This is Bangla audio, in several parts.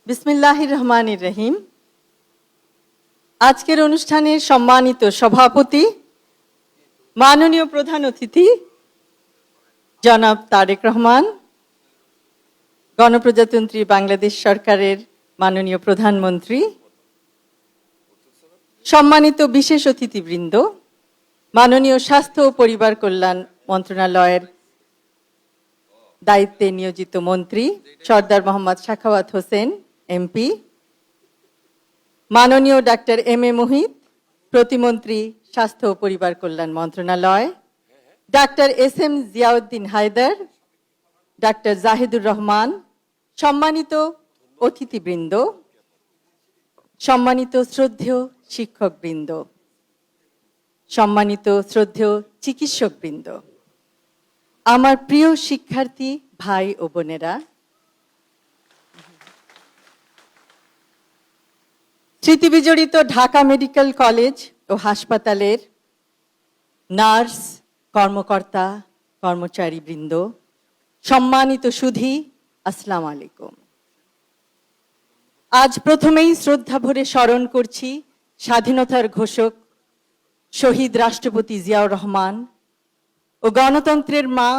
বিসমিল্লাহির রহমানির রহিম। আজকের অনুষ্ঠানের সম্মানিত সভাপতি, মাননীয় প্রধান অতিথি জনাব তারেক রহমান, গণপ্রজাতন্ত্রী বাংলাদেশ সরকারের মাননীয় প্রধানমন্ত্রী, সম্মানিত বিশেষ অতিথিবৃন্দ, মাননীয় স্বাস্থ্য ও পরিবার কল্যাণ মন্ত্রণালয়ের দায়িত্বে নিয়োজিত মন্ত্রী সর্দার মোহাম্মদ সাখাওয়াত হোসেন এমপি, মাননীয় ডাক্তার এম এ মুহিত, প্রতিমন্ত্রী স্বাস্থ্য ও পরিবার কল্যাণ মন্ত্রণালয়, ডাক্তার এস এম জিয়াউদ্দিন হায়দার, ডাক্তার জাহিদুর রহমান, সম্মানিত অতিথিবৃন্দ, সম্মানিত শ্রদ্ধেয় শিক্ষকবৃন্দ, সম্মানিত শ্রদ্ধেয় চিকিৎসকবৃন্দ, আমার প্রিয় শিক্ষার্থী ভাই ও বোনেরা, স্মৃতিবিজড়িত ঢাকা মেডিকেল কলেজ ও হাসপাতালের নার্স, কর্মকর্তা, কর্মচারীবৃন্দ, সম্মানিত সুধী, আসসালামু আলাইকুম। আজ প্রথমেই শ্রদ্ধা ভরে স্মরণ করছি স্বাধীনতার ঘোষক শহীদ রাষ্ট্রপতি জিয়াউর রহমান ও গণতন্ত্রের মা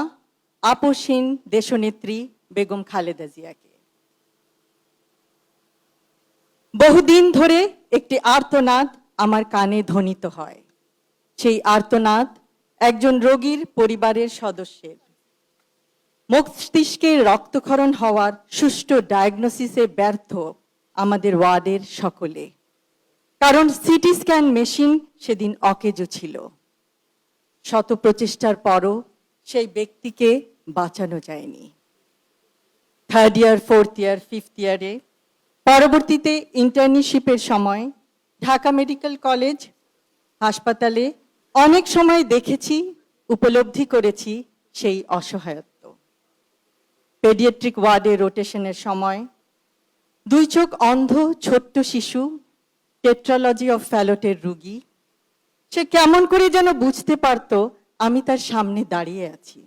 আপসহীন দেশনেত্রী বেগম খালেদা জিয়াকে। বহুদিন ধরে একটি আর্তনাদ আমার কানে ধ্বনিত হয়। সেই আর্তনাদ একজন রোগীর পরিবারের সদস্যের। মস্তিষ্কে রক্তক্ষরণ হওয়ার সুষ্ঠু ডায়াগনোসিসে ব্যর্থ আমাদের ওয়ার্ডের সকলে, কারণ সিটি স্ক্যান মেশিন সেদিন অকেজো ছিল। শত প্রচেষ্টার পরও সেই ব্যক্তিকে বাঁচানো যায়নি। Third year, fourth year, fifth ইয়ারে, পরবর্তীতে ইন্টার্নশিপের সময় ঢাকা মেডিকেল কলেজ হাসপাতালে অনেক সময় দেখেছি, উপলব্ধি করেছি সেই অসহায়ত্ব। পেডিয়াট্রিক ওয়ার্ডে রোটেশনের সময় দুই চোখ অন্ধ ছোট্ট শিশু, টেট্রালজি অফ ফ্যালটের রোগী, সে কেমন করে যেন বুঝতে পারত আমি তার সামনে দাঁড়িয়ে আছি।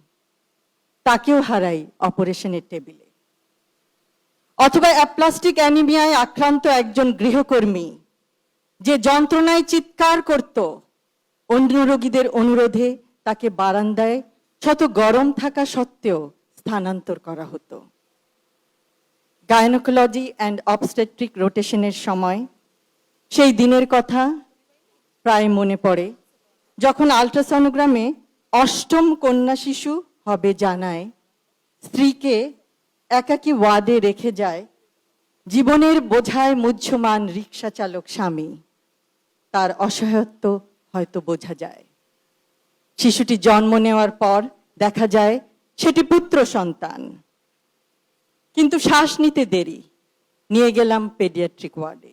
তাকেও হারাই অপারেশনের টেবিলে। অথবা অ্যাপ্লাস্টিক অ্যানিমিয়ায় আক্রান্ত একজন গৃহকর্মী, যে যন্ত্রণায় চিৎকার করত, অন্য রোগীদের অনুরোধে তাকে বারান্দায় শত গরম থাকা সত্ত্বেও স্থানান্তর করা হতো। গাইনোকোলজি অ্যান্ড অবস্টেট্রিক রোটেশনের সময় সেই দিনের কথা প্রায় মনে পড়ে, যখন আল্ট্রাসনোগ্রামে অষ্টম কন্যা শিশু হবে জানায় স্ত্রীকে একাকী ওয়ার্ডে রেখে যায় জীবনের বোঝায় মুহ্যমান রিক্সা চালক স্বামী। তার অসহায়ত্ব হয়তো বোঝা যায়। শিশুটি জন্ম নেওয়ার পর দেখা যায় সেটি পুত্র সন্তান, কিন্তু শ্বাস নিতে দেরি। নিয়ে গেলাম পেডিয়াট্রিক ওয়ার্ডে,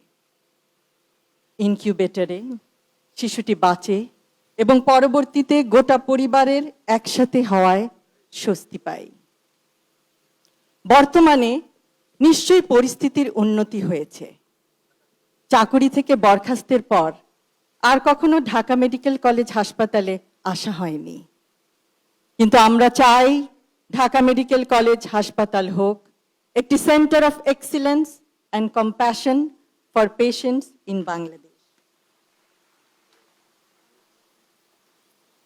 ইনকিউবেটরে। শিশুটি বাঁচে এবং পরবর্তীতে গোটা পরিবারের একসাথে হওয়ায় স্বস্তি পাই। বর্তমানে নিশ্চয়ই পরিস্থিতির উন্নতি হয়েছে। চাকুরি থেকে বরখাস্তের পর আর কখনো ঢাকা মেডিকেল কলেজ হাসপাতালে আসা হয়নি, কিন্তু আমরা চাই ঢাকা মেডিকেল কলেজ হাসপাতাল হোক একটি centre of excellence and compassion for patients in Bangladesh.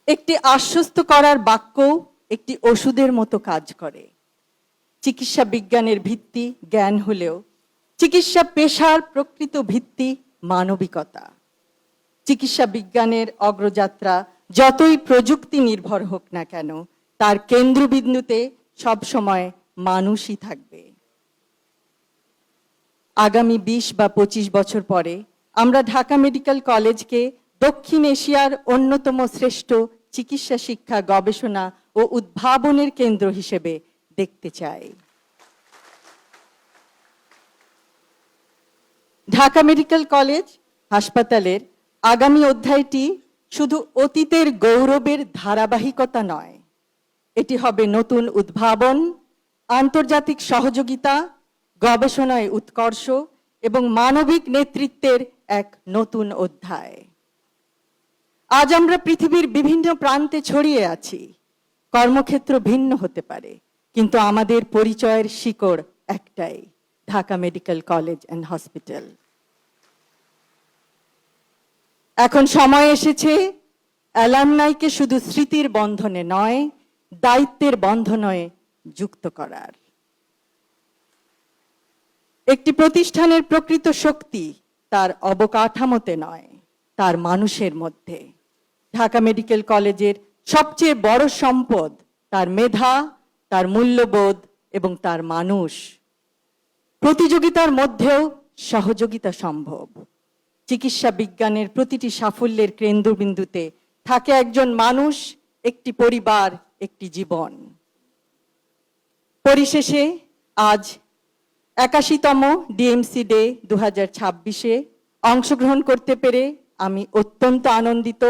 একটি আশ্বস্ত করার বাক্য একটি ওষুধের মতো কাজ করে। চিকিৎসা বিজ্ঞানের ভিত্তি জ্ঞান হলেও চিকিৎসা পেশার প্রকৃত ভিত্তি মানবিকতা। চিকিৎসা বিজ্ঞানের অগ্রযাত্রা যতই প্রযুক্তি নির্ভর হোক না কেন, তার কেন্দ্রবিন্দুতে সবসময় মানুষই থাকবে। আগামী 20 বা 25 বছর পরে আমরা ঢাকা মেডিকেল কলেজকে দক্ষিণ এশিয়ার অন্যতম শ্রেষ্ঠ চিকিৎসা শিক্ষা, গবেষণা ও উদ্ভাবনের কেন্দ্র হিসেবে দেখতে চাই। ঢাকা মেডিকেল কলেজ হাসপাতালের আগামী অধ্যায়টি শুধু অতীতের গৌরবের ধারাবাহিকতা নয়, এটি হবে নতুন উদ্ভাবন, আন্তর্জাতিক সহযোগিতা, গবেষণায় উৎকর্ষ এবং মানবিক নেতৃত্বের এক নতুন অধ্যায়। আজ আমরা পৃথিবীর বিভিন্ন প্রান্তে ছড়িয়ে আছি। কর্মক্ষেত্র ভিন্ন হতে পারে, কিন্তু আমাদের পরিচয়ের শিকড় একটাই, Dhaka medical college and hospital. এখন সময় এসেছে অ্যালামনাইকে শুধু স্মৃতির বন্ধনে নয়, দায়িত্বের বন্ধনে যুক্ত করার। একটি প্রতিষ্ঠানের প্রকৃত শক্তি তার অবকাঠামোতে নয়, তার মানুষের মধ্যে। ঢাকা মেডিকেল কলেজের সবচেয়ে বড় সম্পদ তার মেধা, তার মূল্যবোধ এবং তার মানুষ। প্রতিযোগিতার মধ্যেও সহযোগিতা সম্ভব। চিকিৎসা বিজ্ঞানের প্রতিটি সাফল্যের কেন্দ্রবিন্দুতে থাকে একজন মানুষ, একটি পরিবার, একটি জীবন। পরিশেষে আজ ৮১তম ডিএমসি ডে ২০২৬-এ অংশগ্রহণ করতে পেরে আমি অত্যন্ত আনন্দিত।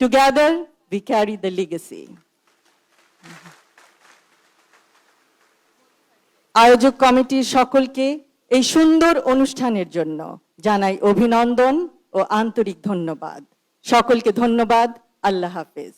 Together we carry the legacy. আয়োজক কমিটির সকলকে এই সুন্দর অনুষ্ঠানের জন্য জানাই অভিনন্দন ও আন্তরিক ধন্যবাদ। সকলকে ধন্যবাদ। আল্লাহ হাফেজ।